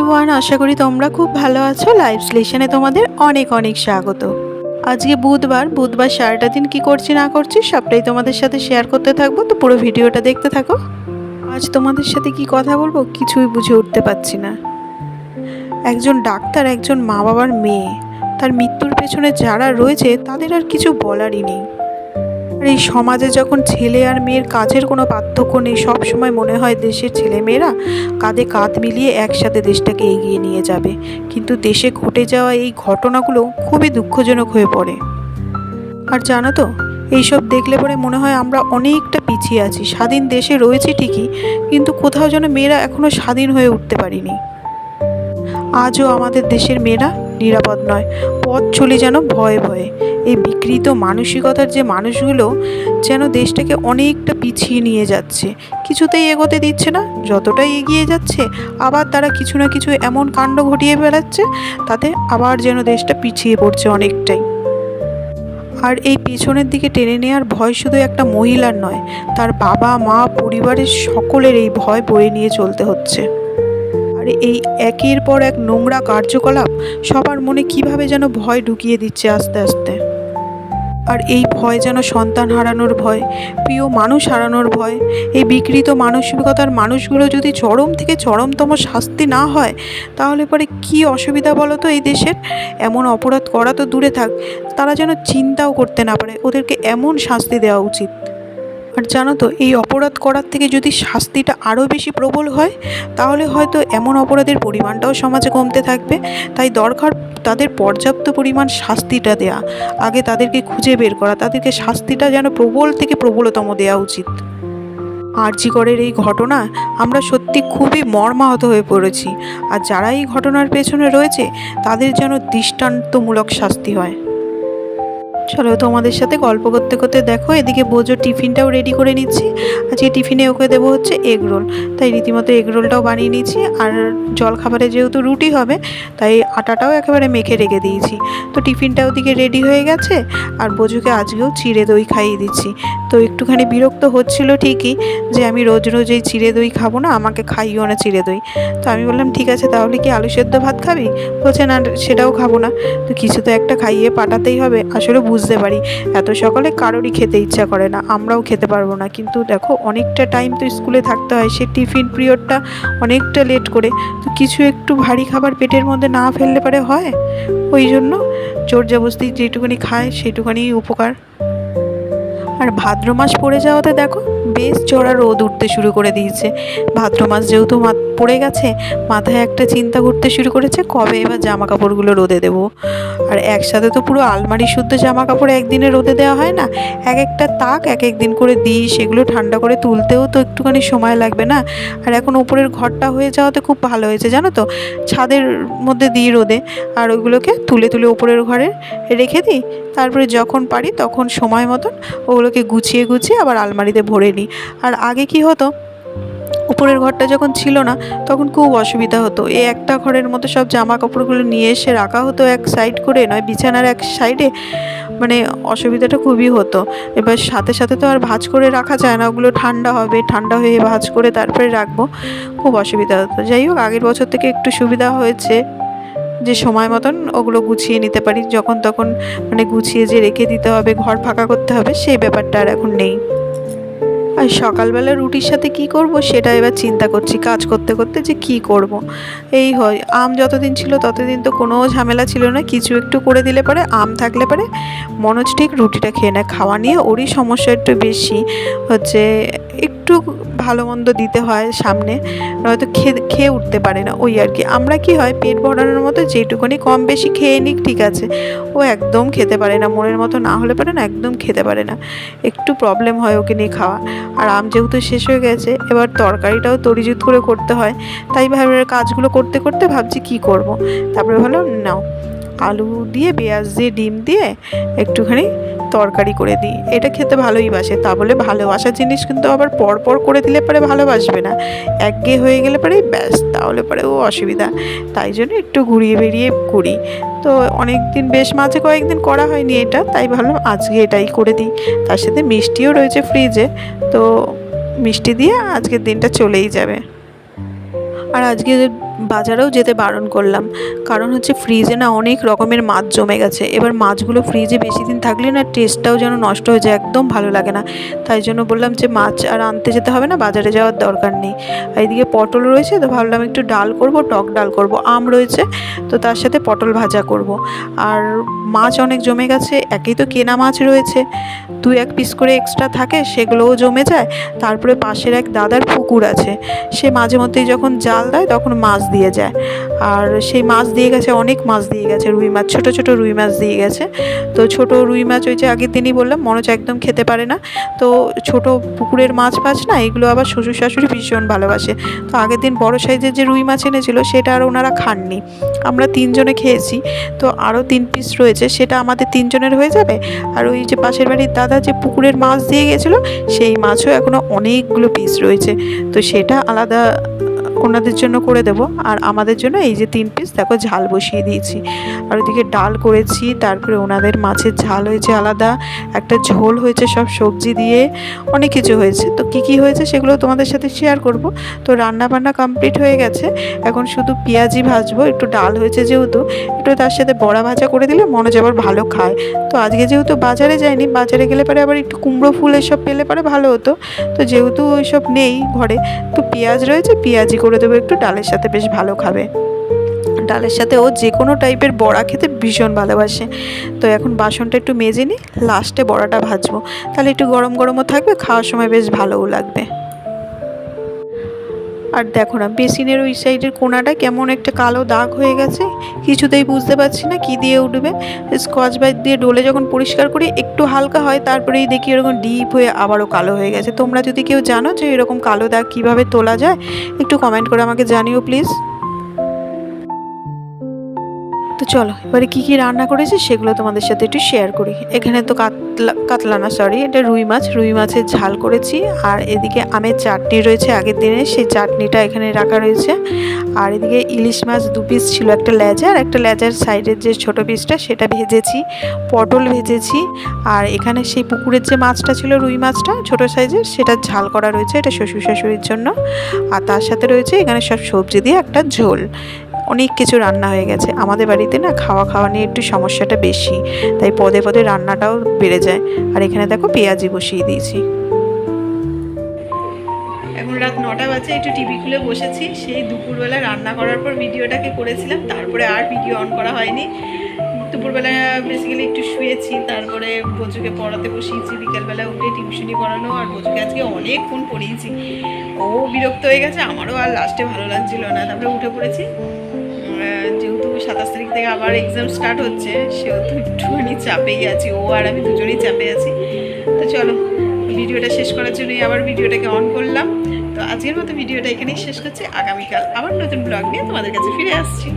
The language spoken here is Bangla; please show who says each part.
Speaker 1: এভরিওয়ান, আশা করি তোমরা খুব ভালো আছো। লাইভ স্টেশনে তোমাদের অনেক অনেক স্বাগত। আজকে বুধবার সারাটা দিন কি করছি না করছি সবটাই তোমাদের সাথে শেয়ার করতে থাকবো, তো পুরো ভিডিওটা দেখতে থাকো। আজ তোমাদের সাথে কি কথা বলবো কিছুই বুঝে উঠতে পারছি না। একজন ডাক্তার, একজন মা বাবার মেয়ে, তার মৃত্যুর পেছনে যারা রয়েছে তাদের আর কিছু বলারই নেই। আর এই সমাজে যখন ছেলে আর মেয়ের কাজের কোনো পার্থক্য নেই, সব সময় মনে হয় দেশের ছেলে মেয়েরা কাঁধে কাঁধ মিলিয়ে একসাথে দেশটাকে এগিয়ে নিয়ে যাবে, কিন্তু দেশে ঘটে যাওয়া এই ঘটনাগুলো খুবই দুঃখজনক হয়ে পড়ে। আর জানো তো, এইসব দেখলে পরে মনে হয় আমরা অনেকটা পিছিয়ে আছি। স্বাধীন দেশে রয়েছি ঠিকই, কিন্তু কোথাও যেন মেয়েরা এখনও স্বাধীন হয়ে উঠতে পারিনি। আজও আমাদের দেশের মেয়েরা নিরাপদ নয়, পথ চলে যেন ভয়ে ভয়ে। এই বিকৃত মানসিকতার যে মানুষগুলো যেন দেশটাকে অনেকটা পিছিয়ে নিয়ে যাচ্ছে, কিছুতেই এগোতে দিচ্ছে না। যতটাই এগিয়ে যাচ্ছে আবার তারা কিছু না কিছু এমন কাণ্ড ঘটিয়ে বেড়াচ্ছে, তাতে আবার যেন দেশটা পিছিয়ে পড়ছে অনেকটাই। আর এই পেছনের দিকে টেনে নেওয়ার ভয় শুধু একটা মহিলার নয়, তার বাবা মা পরিবারের সকলের এই ভয় বয়ে নিয়ে চলতে হচ্ছে। এই একের পর এক নোংরা কার্যকলাপ সবার মনে কিভাবে যেন ভয় ঢুকিয়ে দিচ্ছে আস্তে আস্তে। আর এই ভয় যেন সন্তান হারানোর ভয়, প্রিয় মানুষ হারানোর ভয়। এই বিকৃত মানসিকতার মানুষগুলো যদি চরম থেকে চরমতম শাস্তি না হয়, তাহলে পরে কি অসুবিধা বলো তো এই দেশের। এমন অপরাধ করা তো দূরে থাক, তারা যেন চিন্তাও করতে না পারে, ওদেরকে এমন শাস্তি দেওয়া উচিত। আর জানো তো, এই অপরাধ করার থেকে যদি শাস্তিটা আরও বেশি প্রবল হয়, তাহলে হয়তো এমন অপরাধের পরিমাণটাও সমাজে কমতে থাকবে। তাই দরকার তাদের পর্যাপ্ত পরিমাণ শাস্তিটা দেয়া, আগে তাদেরকে খুঁজে বের করা, তাদেরকে শাস্তিটা যেন প্রবল থেকে প্রবলতম দেওয়া উচিত। আরজি করের এই ঘটনা আমরা সত্যি খুবই মর্মাহত হয়ে পড়েছি। আর যারা এই ঘটনার পেছনে রয়েছে তাদের যেন দৃষ্টান্তমূলক শাস্তি হয়। চলো তোমাদের সাথে গল্প করতে করতে দেখো, এদিকে বোঝো টিফিনটাও রেডি করে নিচ্ছি। আজকে টিফিনে ওকে দেবো হচ্ছে এগ রোল, তাই রীতিমতো এগ রোলটাও বানিয়ে নিচ্ছি। আর জলখাবারে যেহেতু রুটি হবে, তাই আটাটাও একেবারে মেখে রেখে দিয়েছি। তো টিফিনটা ওদিকে রেডি হয়ে গেছে। আর বোঝোকে আজকেও চিড়ে দই খাইয়ে দিচ্ছি। তো একটুখানি বিরক্ত হচ্ছিল ঠিকই যে আমি রোজ রোজ এই চিড়ে দই খাবো না, আমাকে খাইও না চিড়ে দই। তো আমি বললাম ঠিক আছে, তাহলে কি আলু সেদ্ধ ভাত খাবি? বলছে না, সেটাও খাবো না। তো কিছু তো একটা খাইয়ে পাঠাতেই হবে। আসলে বুঝতে পারি এত সকালে কারোরই খেতে ইচ্ছা করে না, আমরাও খেতে পারবো না, কিন্তু দেখো অনেকটা টাইম তো স্কুলে থাকতে হয়, সে টিফিন পিরিয়ডটা অনেকটা লেট করে। তো কিছু একটু ভারী খাবার পেটের মধ্যে না ফেললে পারে হয়, ওই জন্য জোর জবরদস্তি যেটুকুনি খায় সেটুকুনি উপকার। আর ভাদ্র মাস পড়ে যাওয়াতে দেখো বেশ চড়া রোদ উঠতে শুরু করে দিয়েছে। ভাদ্র মাস যেহেতু পড়ে গেছে, মাথায় একটা চিন্তা করতে শুরু করেছে কবে এবার জামা কাপড়গুলো রোদে দেবো। আর একসাথে তো পুরো আলমারি শুদ্ধ জামা কাপড় একদিনে রোদে দেওয়া হয় না, এক একটা তাক এক এক দিন করে দিই, সেগুলো ঠান্ডা করে তুলতেও তো একটুখানি সময় লাগবে না। আর এখন উপরের ঘরটা হয়ে যাওয়াতে খুব ভালো হয়েছে জানো তো, ছাদের মধ্যে দিই রোদে, আর ওইগুলোকে তুলে তুলে উপরের ঘরে রেখে দিই। তারপরে যখন পারি তখন সময় মতন ওগুলোকে গুছিয়ে গুছিয়ে আবার আলমারিতে ভরে নিই। আর আগে কি হতো, উপরের ঘরটা যখন ছিল না তখন খুব অসুবিধা হতো। এই একটা ঘরের মতো সব জামা কাপড়গুলো নিয়ে এসে রাখা হতো এক সাইড করে, নয় বিছানার এক সাইডে, মানে অসুবিধাটা খুবই হতো। এবার সাথে সাথে তো আর ভাঁজ করে রাখা যায় না, ওগুলো ঠান্ডা হবে, ঠান্ডা হয়ে ভাঁজ করে তারপরে রাখবো, খুব অসুবিধা হতো। যাই হোক, আগের বছর থেকে একটু সুবিধা হয়েছে যে সময় মতন ওগুলো গুছিয়ে নিতে পারি, যখন তখন মানে গুছিয়ে যে রেখে দিতে হবে, ঘর ফাঁকা করতে হবে, সেই ব্যাপারটা আর এখন নেই। আর সকালবেলা রুটির সাথে কি করব সেটা এবার চিন্তা করছি কাজ করতে করতে, যে কি করব। এই হয়, আম যতদিন ছিল ততদিন তো কোনো ঝামেলা ছিল না, কিছু একটু করে দিলে পরে, আম থাকলে পরে মনোজ ঠিক রুটিটা খেয়ে নেয়। খাওয়া নিয়ে ওরই সমস্যা একটু বেশি হচ্ছে, একটু ভালো মন্দ দিতে হয় সামনে, নয়তো খেয়ে উঠতে পারে না, ওই আর কি। আমরা কি হয় পেট ভরানোর মতো যেটুকুনি কম বেশি খেয়ে নিক ঠিক আছে, ও একদম খেতে পারে না, মনের মতো না হলে পারে না, একদম খেতে পারে না, একটু প্রবলেম হয় ওকে নিয়ে খাওয়া। আর আম যেহেতু শেষ হয়ে গেছে, এবার তরকারিটাও তরিজুত করে করতে হয়, তাই ভাবে কাজগুলো করতে করতে ভাবছি কি করব। তারপরে ভাবলাম নাও, আলু দিয়ে পেঁয়াজ দিয়ে ডিম দিয়ে একটুখানি তরকারি করে দিই, এটা খেতে ভালোই বাসে। তা বলে ভালোবাসার জিনিস কিন্তু আবার পর করে দিলে পরে ভালোবাসবে না, একঘেয়ে হয়ে গেলে পরেই ব্যাস, তাহলে পরে ও অসুবিধা। তাই জন্য একটু ঘুরিয়ে বেরিয়ে করি। তো অনেক দিন, বেশ মাঝে কয়েকদিন করা হয়নি এটা, তাই ভাবলাম আজকে এটাই করে দিই। তার সাথে মিষ্টিও রয়েছে ফ্রিজে, তো মিষ্টি দিয়ে আজকের দিনটা চলেই যাবে। আর আজকে বাজারেও যেতে বারণ করলাম, কারণ হচ্ছে ফ্রিজে না অনেক রকমের মাছ জমে গেছে। এবার মাছগুলো ফ্রিজে বেশি দিন থাকলে না টেস্টটাও যেন নষ্ট হয়ে যায়, একদম ভালো লাগে না। তাই জন্য বললাম যে মাছ আর আনতে যেতে হবে না, বাজারে যাওয়ার দরকার নেই। এইদিকে পটল রয়েছে, তো ভাবলাম একটু ডাল করব, টক ডাল করব। আম রয়েছে, তো তার সাথে পটল ভাজা করব। আর মাছ অনেক জমে গেছে, একেই তো কেনা মাছ রয়েছে, 2-1 পিস করে এক্সট্রা থাকে, সেগুলোও জমে যায়। তারপরে পাশের এক দাদার পুকুর আছে, সে মাঝে মধ্যেই যখন জাল দেয় তখন মাছ দিয়ে যায়। আর সেই মাছ দিয়ে গেছে, অনেক মাছ দিয়ে গেছে, রুই মাছ, ছোট ছোট রুই মাছ দিয়ে গেছে। তো ছোট রুই মাছ ওই যে আগের দিনই বললাম মনোজ একদম খেতে পারে না, তো ছোট পুকুরের মাছ ফাছ না এগুলো আবার শ্বশুর শাশুড়ি ভীষণ ভালোবাসে। তো আগের দিন বড় সাইজের যে রুই মাছ এনেছিল সেটা আর ওনারা খাননি, আমরা 3 জনে খেয়েছি। তো আরও 3 পিস রয়েছে, সেটা আমাদের 3 জনের হয়ে যাবে। আর ওই যে পাশের বাড়ির দাদা যে পুকুরের মাছ দিয়ে গেছিলো, সেই মাছও এখনও অনেকগুলো পিস রয়েছে, তো সেটা আলাদা ওনাদের জন্য করে দেব। আর আমাদের জন্য এই যে 3 পিস দেখো ঝাল বসিয়ে দিয়েছি। আর ওইদিকে ডাল করেছি, তারপরে ওনাদের মাছের ঝাল হয়েছে আলাদা, একটা ঝোল হয়েছে সব সবজি দিয়ে, অনেক কিছু হয়েছে। তো কী কী হয়েছে সেগুলো তোমাদের সাথে শেয়ার করব। তো রান্না বান্না কমপ্লিট হয়ে গেছে, এখন শুধু পেঁয়াজি ভাজবো। একটু ডাল হয়েছে যেহেতু, একটু তার সাথে বড়া ভাজা করে দিলে মনোজ আবার ভালো খায়। তো আজকে যেহেতু বাজারে যায়নি, বাজারে গেলে পরে আবার একটু কুমড়ো ফুল এসব পেলে পরে ভালো হতো, তো যেহেতু ওইসব নেই ঘরে, তো পেঁয়াজ রয়েছে, পেঁয়াজি করে দেবো একটু, ডালের সাথে বেশ ভালো খাবে। ডালের সাথে ও যে কোনো টাইপের বড়া খেতে ভীষণ ভালোবাসে। তো এখন বাসনটা একটু মেজে নিই, লাস্টে বড়াটা ভাজবো, তাহলে একটু গরম গরমও থাকবে, খাওয়ার সময় বেশ ভালোও লাগবে। আর দেখো না, বেসিনের ওই সাইডের কোণাটা কেমন একটা কালো দাগ হয়ে গেছে, কিছুতেই বুঝতে পারছি না কি দিয়ে উঠবে। স্কচ ব্রাইট দিয়ে ডলে যখন পরিষ্কার করি একটু হালকা হয়, তারপরেই দেখি এরকম ডিপ হয়ে আবারও কালো হয়ে গেছে। তোমরা যদি কেউ জানো যে এরকম কালো দাগ কীভাবে তোলা যায়, একটু কমেন্ট করে আমাকে জানিও প্লিজ। তো চলো এবারে কী কী রান্না করেছি সেগুলো তোমাদের সাথে একটু শেয়ার করি। এখানে তো কাতলা না, সরি, এটা রুই মাছ, রুই মাছের ঝাল করেছি। আর এদিকে আমের চাটনি রয়েছে আগের দিনে, সেই চাটনিটা এখানে রাখা রয়েছে। আর এদিকে ইলিশ মাছ 2 পিস ছিল, একটা লেজা আর একটা লেজার সাইডের যে ছোটো পিসটা সেটা ভেজেছি, পটল ভেজেছি। আর এখানে সেই পুকুরের যে মাছটা ছিল, রুই মাছটা ছোটো সাইজের, সেটা ঝাল করা রয়েছে, এটা শ্বশুর শাশুড়ির জন্য। আর তার সাথে রয়েছে এখানে সব সবজি দিয়ে একটা ঝোল। অনেক কিছু রান্না হয়ে গেছে। আমাদের বাড়িতে না খাওয়া নিয়ে একটু সমস্যাটা বেশি, তাই পদে পদে রান্নাটাও বেড়ে যায়। আর এখানে দেখো পেঁয়াজি বসিয়ে দিয়েছি। এখন রাত 9টা বাজে, একটু টিভি খুলে বসেছি। সেই দুপুরবেলা রান্না করার পর ভিডিওটাকে করেছিলাম, তারপরে আর ভিডিও অন করা হয়নি। দুপুরবেলা বেসিক্যালি একটু শুয়েছি, তারপরে বজুকে পড়াতে বসিয়েছি, বিকেলবেলা উঠে টিউশনি পড়ানো, আর বজুকে আজকে অনেকক্ষণ পড়িয়েছি। ও বিরক্ত হয়ে গেছে, আমারও আর লাস্টে ভালো লাগছিল না, তারপরে উঠে পড়েছি। যেহেতু 27 তারিখ থেকে আবার এক্সাম স্টার্ট হচ্ছে, সেহেতু একটুখানি চাপেই আছি, ও আর আমি দুজনেই চাপে আছি। তো চলো ভিডিওটা শেষ করার জন্যই আবার ভিডিওটাকে অন করলাম। তো আজকের মতো ভিডিওটা এখানেই শেষ করছি, আগামীকাল আবার নতুন ব্লগ নিয়ে তোমাদের কাছে ফিরে আসছি।